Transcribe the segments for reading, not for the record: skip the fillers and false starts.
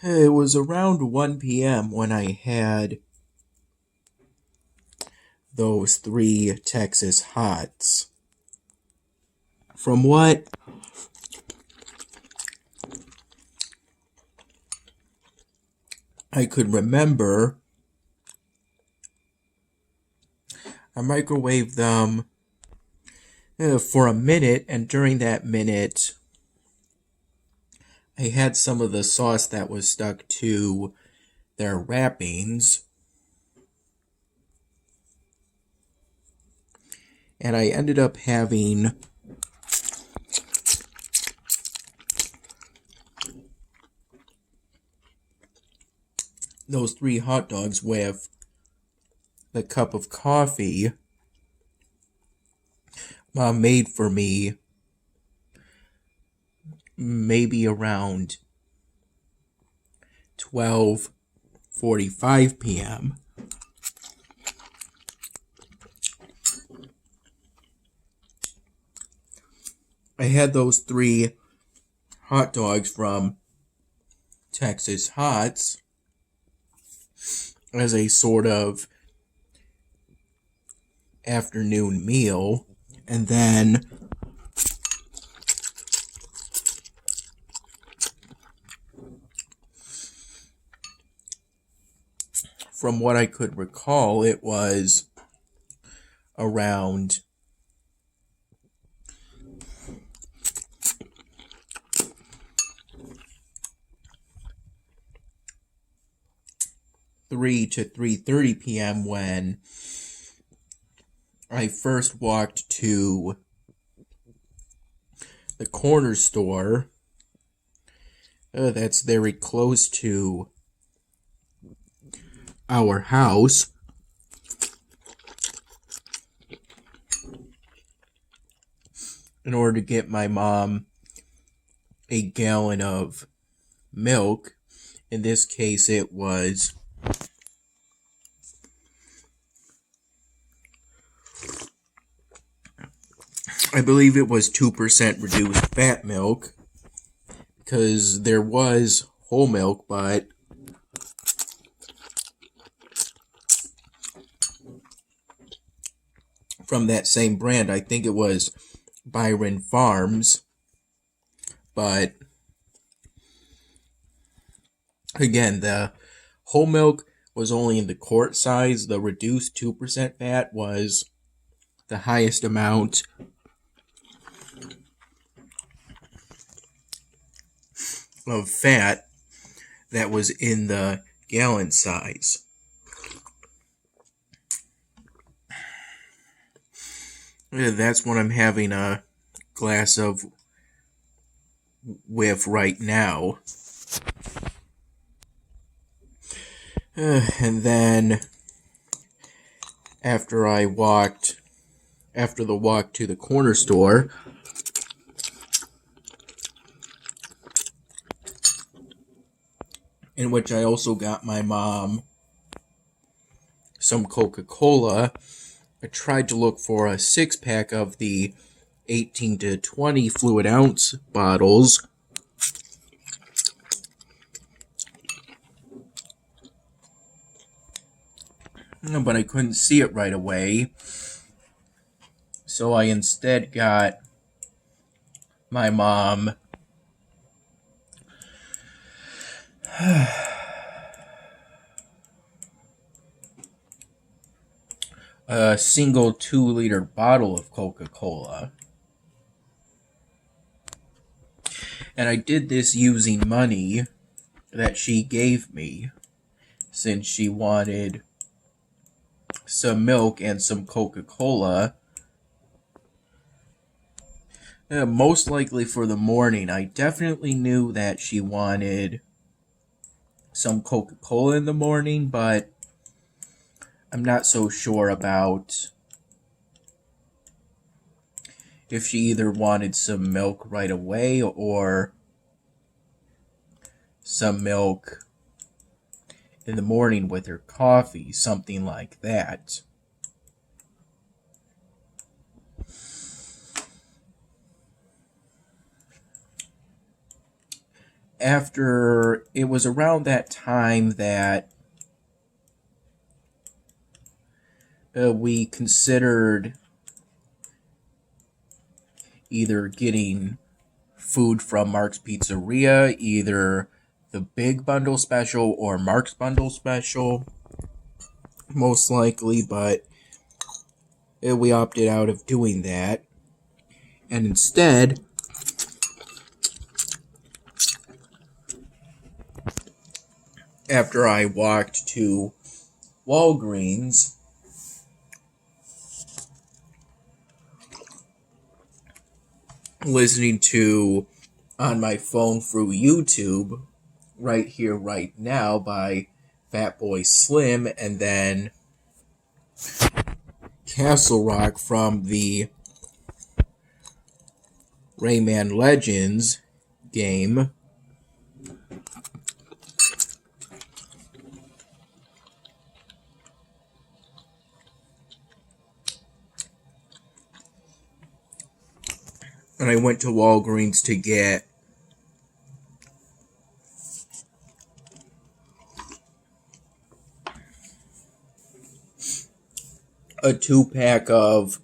It was around 1 p.m. when I had those three Texas Hots. From what I could remember, I microwaved them for a minute, and during that minute, I had some of the sauce that was stuck to their wrappings, and I ended up having those three hot dogs with the cup of coffee Mom made for me maybe around 12:45 p.m. I had those three hot dogs from Texas Hots as a sort of afternoon meal, and then from what I could recall, it was around 3 to 3:30 p.m. when I first walked to the corner store that's very close to our house, in order to get my mom a gallon of milk. In this case, it was I believe it was 2% reduced fat milk, because there was whole milk, but from that same brand, I think it was Byron Farms, but again, the whole milk was only in the quart size. The reduced 2% fat was the highest amount of fat that was in the gallon size. That's what I'm having a glass of with right now. And then after the walk to the corner store, in which I also got my mom some Coca-Cola, I tried to look for a 6-pack of the 18 to 20 fluid ounce bottles, but I couldn't see it right away. So I instead got my mom a single 2-liter bottle of Coca-Cola. And I did this using money that she gave me, since she wanted some milk and some Coca-Cola. Most likely for the morning. I definitely knew that she wanted some Coca-Cola in the morning, but I'm not so sure about if she either wanted some milk right away or some milk in the morning with her coffee, something like that. after it was around that time that we considered either getting food from Mark's Pizzeria, either the Big Bundle Special or Mark's Bundle Special, most likely, but we opted out of doing that. And instead, after I walked to Walgreens, listening to on my phone through YouTube, Right Here, Right Now by Fatboy Slim, and then Castle Rock from the Rayman Legends game. And I went to Walgreens to get a 2-pack of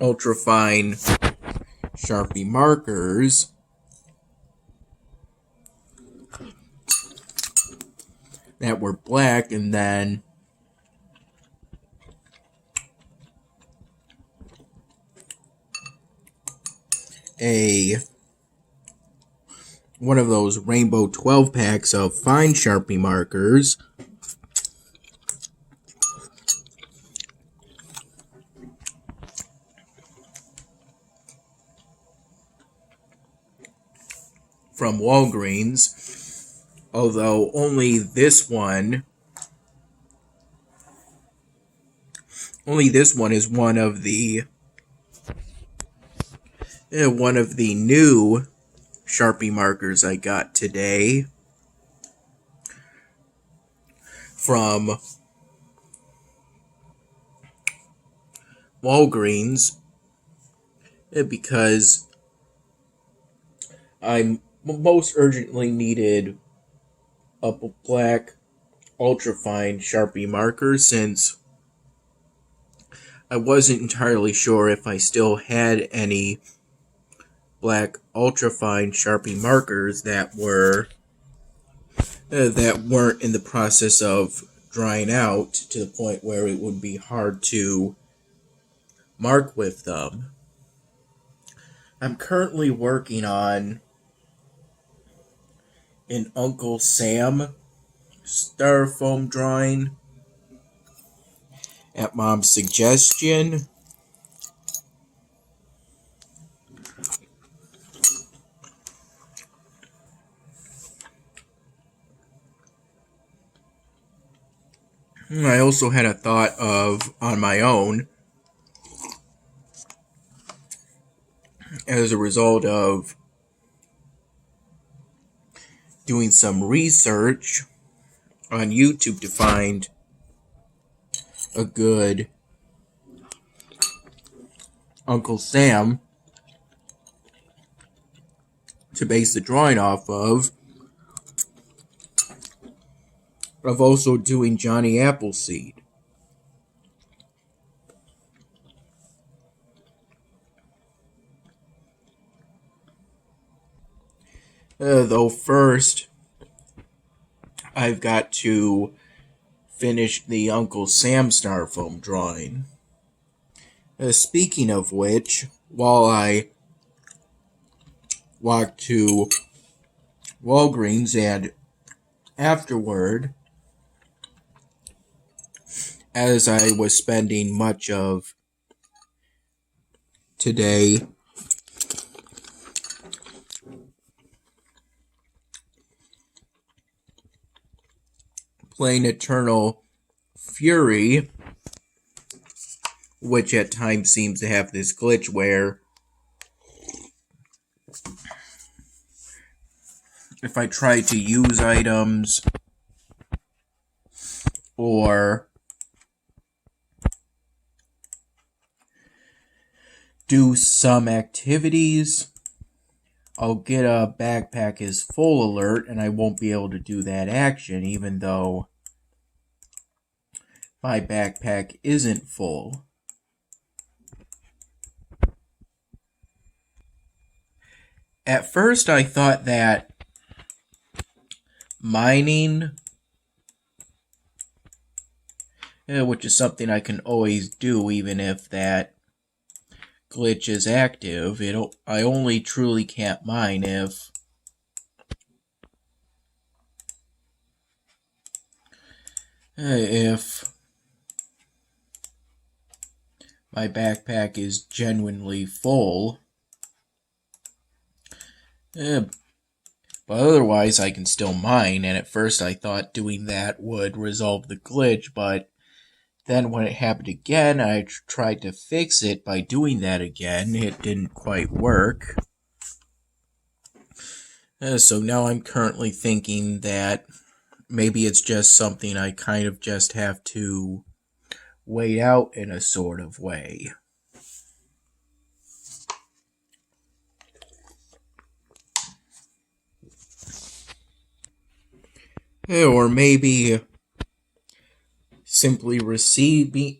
ultra-fine Sharpie markers that were black, and then one of those rainbow 12 packs of fine Sharpie markers. From Walgreens, although only this one is one of the new Sharpie markers I got today from Walgreens, because I most urgently needed a black ultrafine Sharpie marker, since I wasn't entirely sure if I still had any black ultrafine Sharpie markers that weren't in the process of drying out to the point where it would be hard to mark with them. I'm currently working on an Uncle Sam styrofoam drawing at Mom's suggestion. I also had a thought of, on my own, as a result of doing some research on YouTube to find a good Uncle Sam to base the drawing off of also doing Johnny Appleseed. Though first, I've got to finish the Uncle Sam styrofoam drawing. Speaking of which, while I walked to Walgreens and afterward, as I was spending much of today playing Eternal Fury, which at times seems to have this glitch where if I try to use items or do some activities I'll get a backpack is full alert and I won't be able to do that action even though my backpack isn't full. At first I thought that mining, which is something I can always do even if that glitch is active, I only truly can't mine if my backpack is genuinely full. But otherwise I can still mine, and at first I thought doing that would resolve the glitch, but then when it happened again, I tried to fix it by doing that again. It didn't quite work. So now I'm currently thinking that maybe it's just something I kind of just have to wait out in a sort of way. Or maybe simply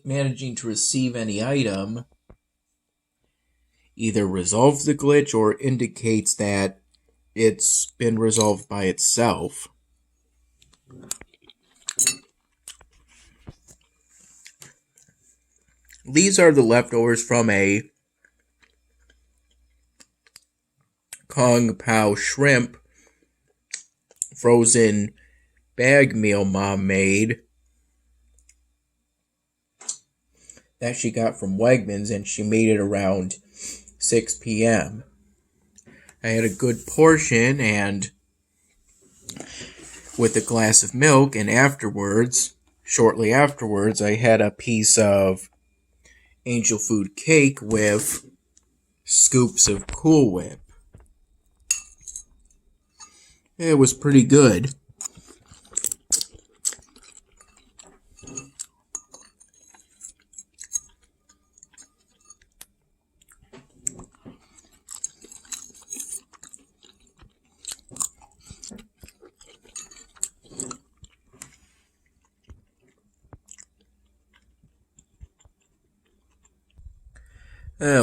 managing to receive any item either resolves the glitch or indicates that it's been resolved by itself. These are the leftovers from a Kung Pao shrimp frozen bag meal Mom made that she got from Wegmans, and she made it around 6 p.m. I had a good portion and with a glass of milk, and shortly afterwards, I had a piece of Angel Food cake with scoops of Cool Whip. It was pretty good.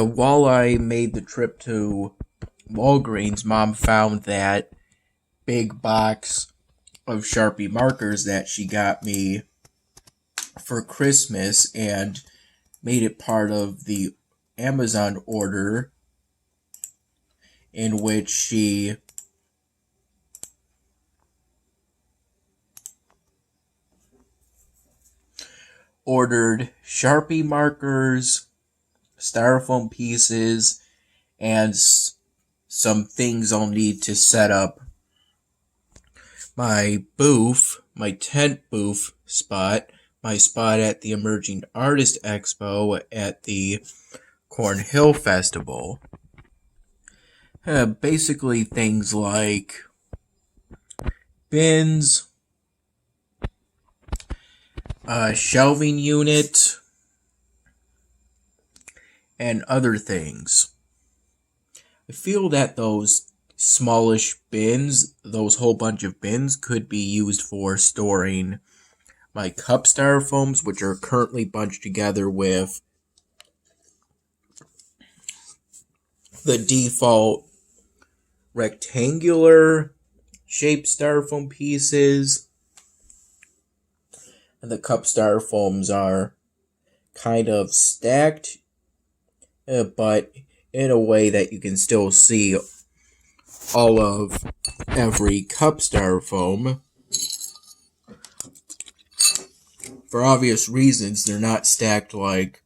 While I made the trip to Walgreens, Mom found that big box of Sharpie markers that she got me for Christmas and made it part of the Amazon order in which she ordered Sharpie markers, styrofoam pieces, and some things I'll need to set up my booth, my tent booth spot, my spot at the Emerging Artist Expo at the Cornhill Festival. Basically things like bins, a shelving unit, and other things. I feel that those smallish bins, those whole bunch of bins, could be used for storing my cup styrofoams, which are currently bunched together with the default rectangular shaped styrofoam pieces. And the cup styrofoams are kind of stacked, but in a way that you can still see all of every cup styrofoam. For obvious reasons, they're not stacked like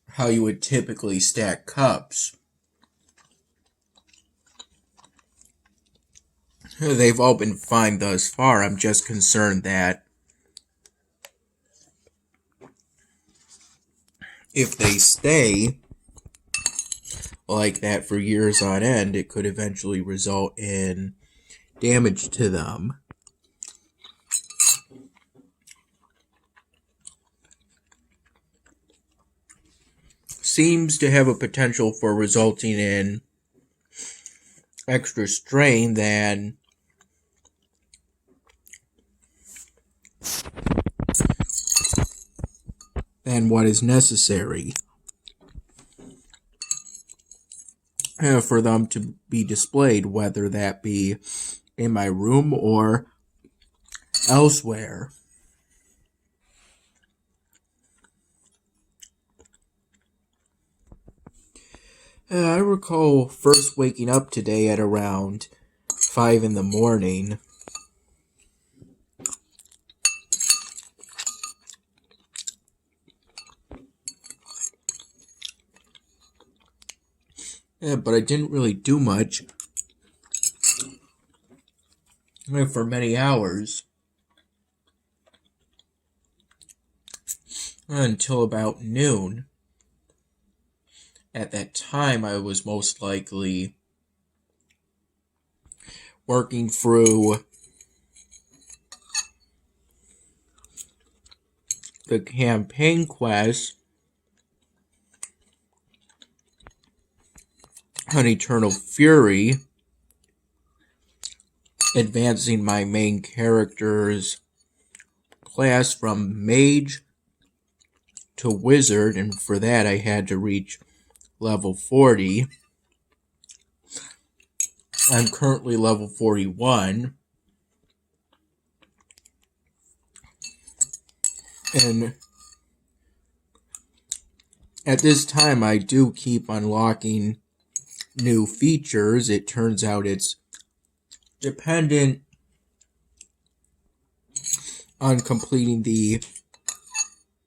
how you would typically stack cups. They've all been fine thus far. I'm just concerned that if they stay like that for years on end, it could eventually result in damage to them. seems to have a potential for resulting in extra strain than what is necessary for them to be displayed, whether that be in my room or elsewhere. I recall first waking up today at around 5 in the morning. But I didn't really do much for many hours until about noon. At that time, I was most likely working through the campaign quest on Eternal Fury, advancing my main character's class from mage to wizard, and for that I had to reach level 40. I'm currently level 41. And at this time I do keep unlocking new features. It turns out it's dependent on completing the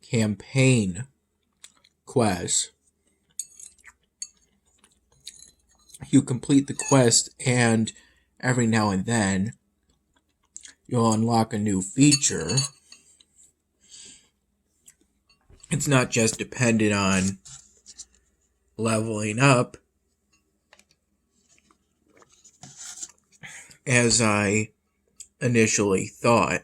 campaign quest. You complete the quest, and every now and then you'll unlock a new feature. It's not just dependent on leveling up, as I initially thought.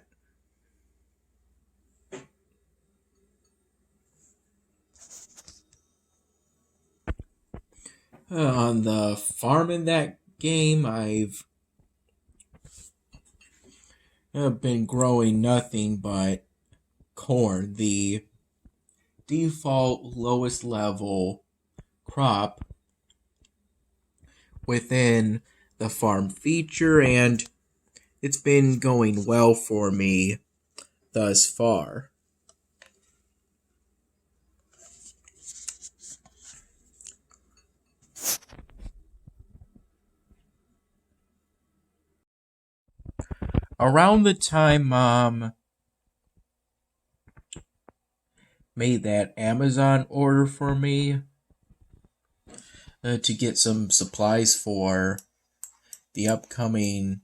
On the farm in that game, I've been growing nothing but corn, the default lowest level crop within the farm feature, and it's been going well for me thus far. Around the time Mom made that Amazon order for me to get some supplies for the upcoming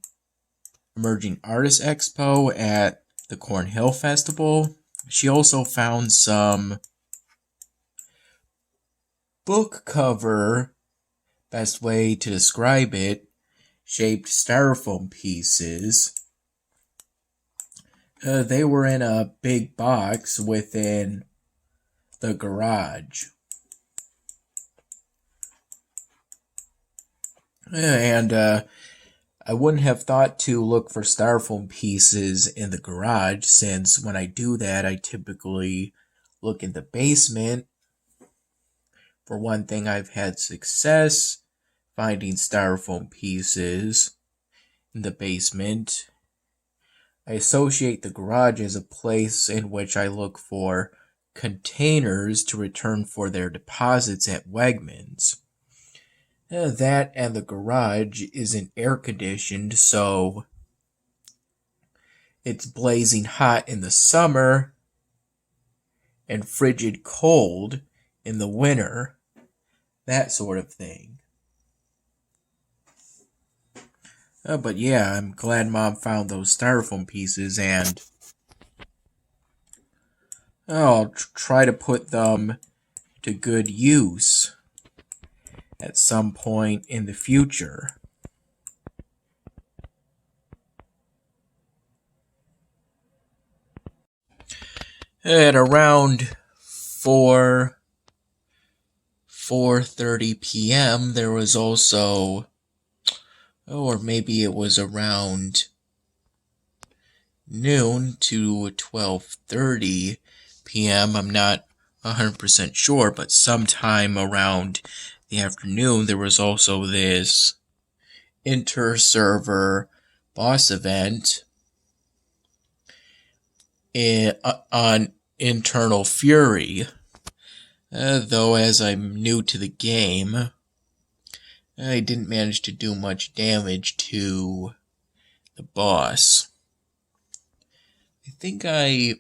Emerging Artists Expo at the Cornhill Festival, she also found some book cover, best way to describe it, shaped styrofoam pieces. They were in a big box within the garage. And I wouldn't have thought to look for styrofoam pieces in the garage, since when I do that, I typically look in the basement. For one thing, I've had success finding styrofoam pieces in the basement. I associate the garage as a place in which I look for containers to return for their deposits at Wegmans. That and the garage isn't air conditioned, so it's blazing hot in the summer and frigid cold in the winter. That sort of thing. But yeah, I'm glad Mom found those styrofoam pieces, and I'll try to put them to good use at some point in the future. At around 4 4:30 p.m., there was also, or maybe it was around noon to 12:30 p.m. I'm not 100% sure, but sometime around the afternoon, there was also this inter-server boss event on Eternal Fury. Though as I'm new to the game, I didn't manage to do much damage to the boss. I think I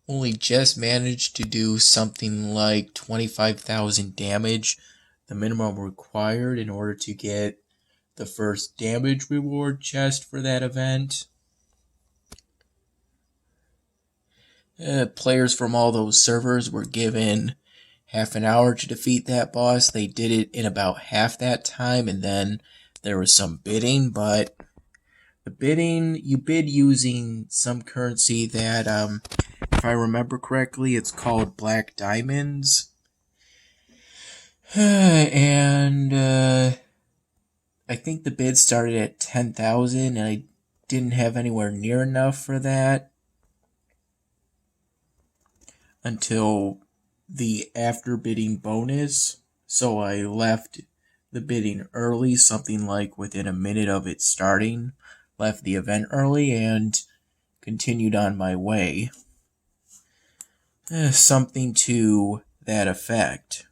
only just managed to do something like 25,000 damage, the minimum required in order to get the first damage reward chest for that event. Players from all those servers were given half an hour to defeat that boss. They did it in about half that time, and then there was some bidding, but the bidding, you bid using some currency that, if I remember correctly, it's called Black Diamonds. And I think the bid started at 10,000, and I didn't have anywhere near enough for that until the after bidding bonus. So I left the bidding early, something like within a minute of it starting. Left the event early and continued on my way. Something to that effect.